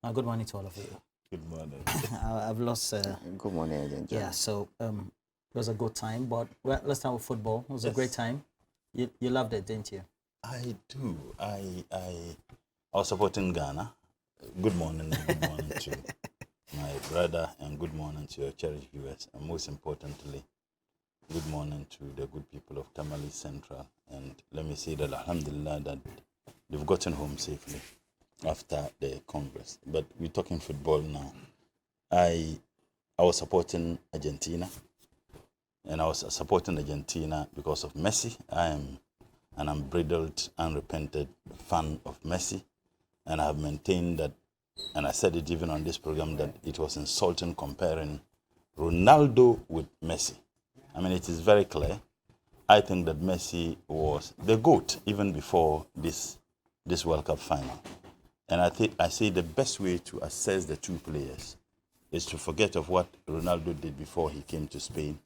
Good morning to all of you. Good morning. I've lost. Good morning again, John. Yeah, so it was a good time, but let's start with football. It was a great Yes. time. You loved it, didn't you? I do. I was supporting Ghana. Good morning and good morning to my brother, and good morning to your cherished viewers, and most importantly, good morning to the good people of Tamale Central. And let me say that Alhamdulillah that they've gotten home safely after the Congress. But we're talking football now. I was supporting Argentina, and I was supporting Argentina because of Messi. I am an unbridled, unrepented fan of Messi, and I have maintained that, and I said it even on this program, that it was insulting comparing Ronaldo with Messi. I mean, it is very clear. I think that Messi was the GOAT even before this World Cup final. And I say the best way to assess the two players is to forget of what Ronaldo did before he came to Spain,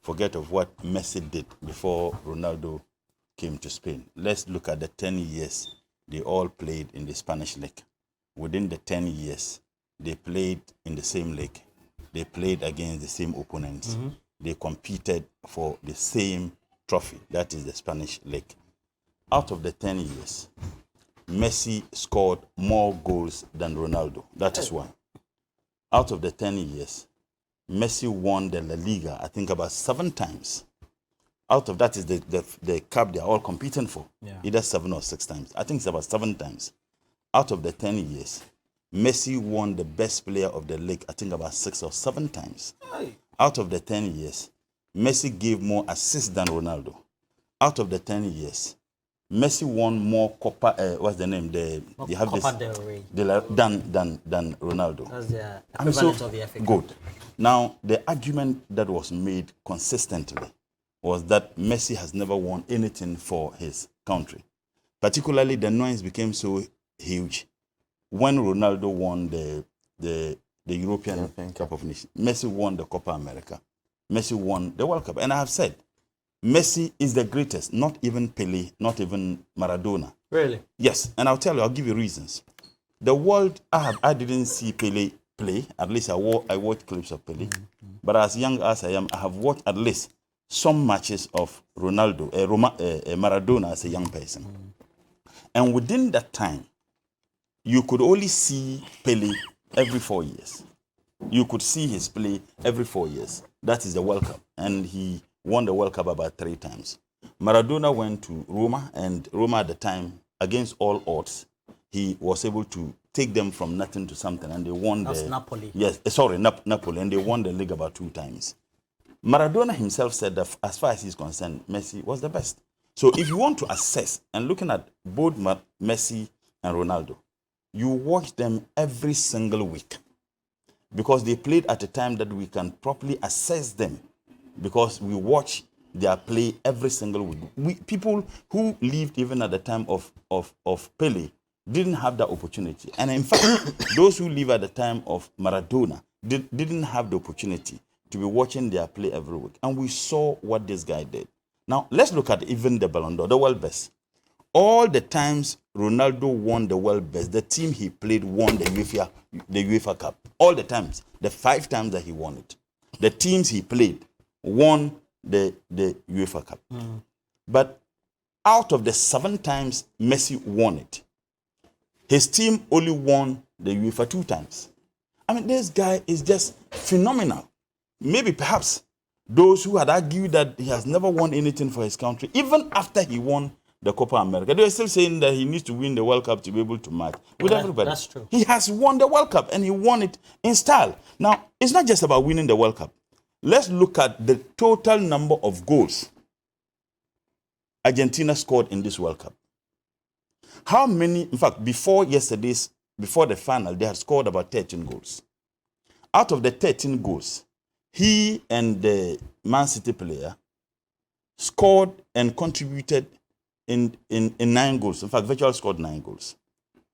forget of what Messi did before Ronaldo came to Spain. Let's look at the 10 years they all played in the Spanish league. Within the 10 years, they played in the same league. They played against the same opponents. Mm-hmm. They competed for the same trophy, that is the Spanish league. Out of the 10 years, Messi scored more goals than Ronaldo. That is one. Out of the 10 years, Messi won the La Liga, I think about 7 times. Out of that is the cup they are all competing for, either 7 or 6 times. I think it's about 7 times. Out of the 10 years, Messi won the best player of the league, I think about 6 or 7 times. Out of the 10 years, Messi gave more assists than Ronaldo. Out of the 10 years, Messi won more Copa, what's the name? You have Copa this, del Rey. than Ronaldo. That's the equivalent of the FA Cup. Good. Now, the argument that was made consistently was that Messi has never won anything for his country. Particularly, the noise became so huge when Ronaldo won the European Cup of Nations. Messi won the Copa America. Messi won the World Cup. And I have said, Messi is the greatest, not even Pelé, not even Maradona. Really? Yes, and I'll give you reasons. The world, I didn't see Pelé play. At least I watched clips of Pelé. Mm-hmm. But as young as I am, I have watched at least some matches of Ronaldo, Maradona as a young person. And within that time, you could only see Pelé every 4 years. You could see his play every 4 years. That is the World Cup. And he won the World Cup about 3 times. Maradona went to Roma, and Roma at the time, against all odds, he was able to take them from nothing to something, and they won Napoli. Yes, Napoli, and they won the league about 2 times. Maradona himself said that as far as he's concerned, Messi was the best. So if you want to assess, and looking at both Messi and Ronaldo, you watch them every single week because they played at a time that we can properly assess them because we watch their play every single week. People who lived even at the time of Pelé didn't have that opportunity. And in fact, those who live at the time of Maradona didn't have the opportunity to be watching their play every week. And we saw what this guy did. Now, let's look at even the Ballon d'Or, the world best. All the times Ronaldo won the world best, the team he played won the UEFA Cup. All the times, the 5 times that he won it. The teams he played won the UEFA Cup. But out of the 7 times Messi won it, his team only won the UEFA 2 times. I mean, this guy is just phenomenal. Maybe perhaps those who had argued that he has never won anything for his country, even after he won the Copa America, they were still saying that he needs to win the World Cup to be able to match with everybody. That's true. He has won the World Cup, and he won it in style. Now, it's not just about winning the World Cup. Let's look at the total number of goals Argentina scored in this World Cup. How many, in fact, before the final, they had scored about 13 goals. Out of the 13 goals, he and the Man City player scored and contributed in 9 goals. In fact, virtually scored 9 goals.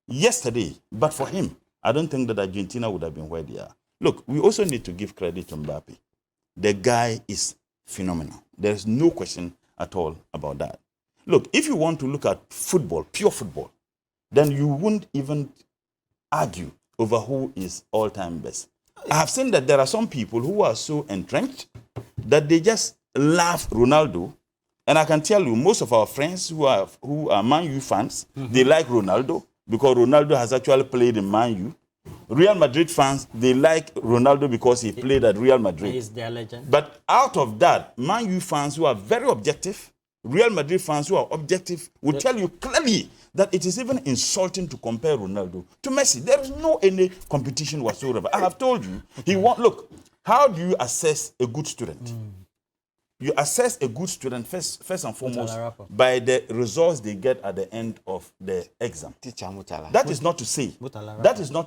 Yesterday, but for him, I don't think that Argentina would have been where they are. Look, we also need to give credit to Mbappe. The guy is phenomenal. There is no question at all about that. Look, if you want to look at football, pure football, then you wouldn't even argue over who is all-time best. I have seen that there are some people who are so entrenched that they just love Ronaldo. And I can tell you, most of our friends who are Man U fans, they like Ronaldo because Ronaldo has actually played in Man U. Real Madrid fans, they like Ronaldo because he played at Real Madrid. He's their legend. But out of that, Man U fans who are very objective, Real Madrid fans who are objective, will tell you clearly that it is even insulting to compare Ronaldo to Messi. There is no any competition whatsoever. I have told you, look, how do you assess a good student? You assess a good student first and foremost by the results they get at the end of the exam. Teacher Mutala. That is not to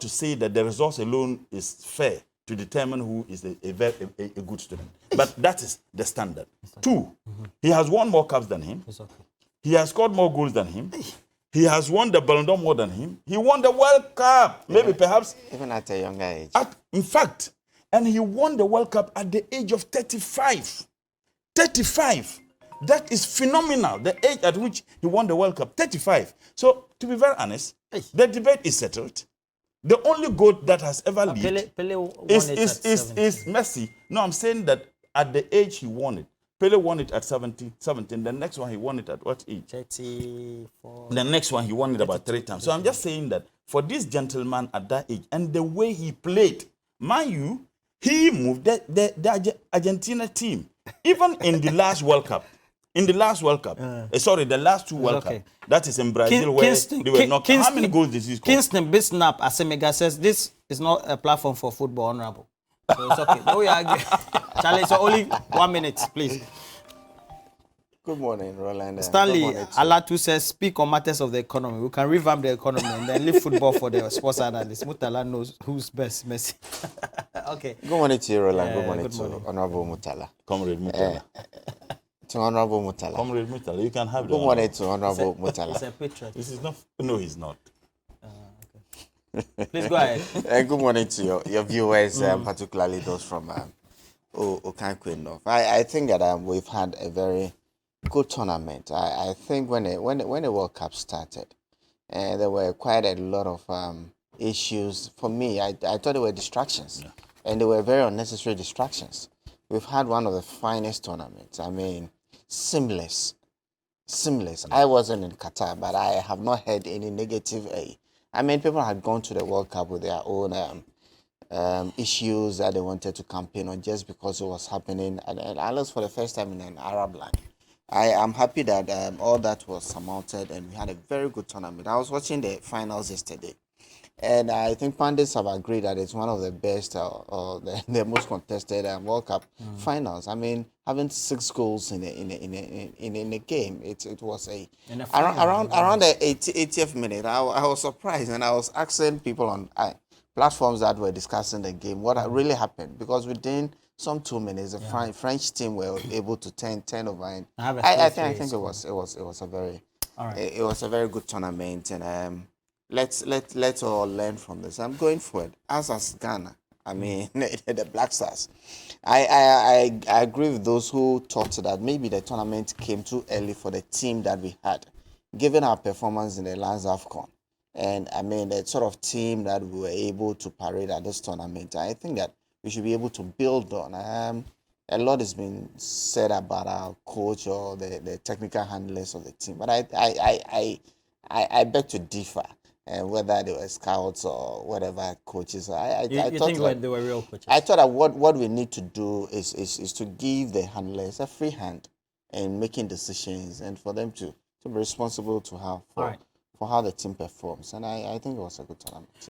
say that the results alone is fair to determine who is a good student. But that is the standard. Two, he has won more cups than him. He has scored more goals than him. He has won the Ballon d'Or more than him. He won the World Cup, maybe perhaps. Even at a younger age. In fact, and he won the World Cup at the age of 35. 35. That is phenomenal. The age at which he won the World Cup, 35. So, to be very honest, the debate is settled. The only GOAT that has ever lived is Messi. No, I'm saying that at the age he won it, Pele won it at 17. The next one, he won it at what age? 34. The next one, he won it about 3 times. So I'm just saying that for this gentleman at that age and the way he played, mind you, he moved the Argentina team. Even in the last World Cup, the last 2 World Cup, that is in Brazil where they were knocked. How many goals did he score? Kingston Bisnap Asemega says this is not a platform for football, honorable. So it's okay. No, we are Charlie, so only 1 minute, please. Good morning, Roland. Stanley Alatu says, speak on matters of the economy. We can revamp the economy and then leave football for the sports analysts. Mutala knows who's best, Messi. Okay. Good morning to you, Roland. Good morning to Honorable Mutala. Comrade Mutala. To Honorable Mutala. Comrade Mutala, you can have Good morning to Honorable Mutala. He's a patriot. This is not. No, he's not. Okay. Please go ahead. Good morning to your viewers, particularly those from Okanque North. I think that we've had a very good tournament. I think when the World Cup started, there were quite a lot of issues. For me, I thought there were distractions, and they were very unnecessary distractions. We've had one of the finest tournaments. I mean, seamless. I wasn't in Qatar, but I have not heard any negative. I mean, people had gone to the World Cup with their own issues that they wanted to campaign on just because it was happening, and at least for the first time in an Arab land. I am happy that all that was surmounted and we had a very good tournament. I was watching the finals yesterday, and I think pundits have agreed that it's one of the best or the most contested World Cup finals. I mean, having 6 goals in a game, it was around the 80th minute. I was surprised, and I was asking people on platforms that were discussing the game what really happened, because within some 2 minutes, the French team were able to turn over. And I think it was a very it was a very good tournament, and let's all learn from this. I'm going forward as Ghana. I mean, the Black Stars. I agree with those who thought that maybe the tournament came too early for the team that we had, given our performance in the last AFCON. And I mean, the sort of team that we were able to parade at this tournament, I think that we should be able to build on. A lot has been said about our coach or the technical handlers of the team, but I beg to differ. Whether they were scouts or whatever coaches, I thought they were real coaches? I thought that what we need to do is to give the handlers a free hand in making decisions, and for them to be responsible to have for how the team performs. And I think it was a good tournament.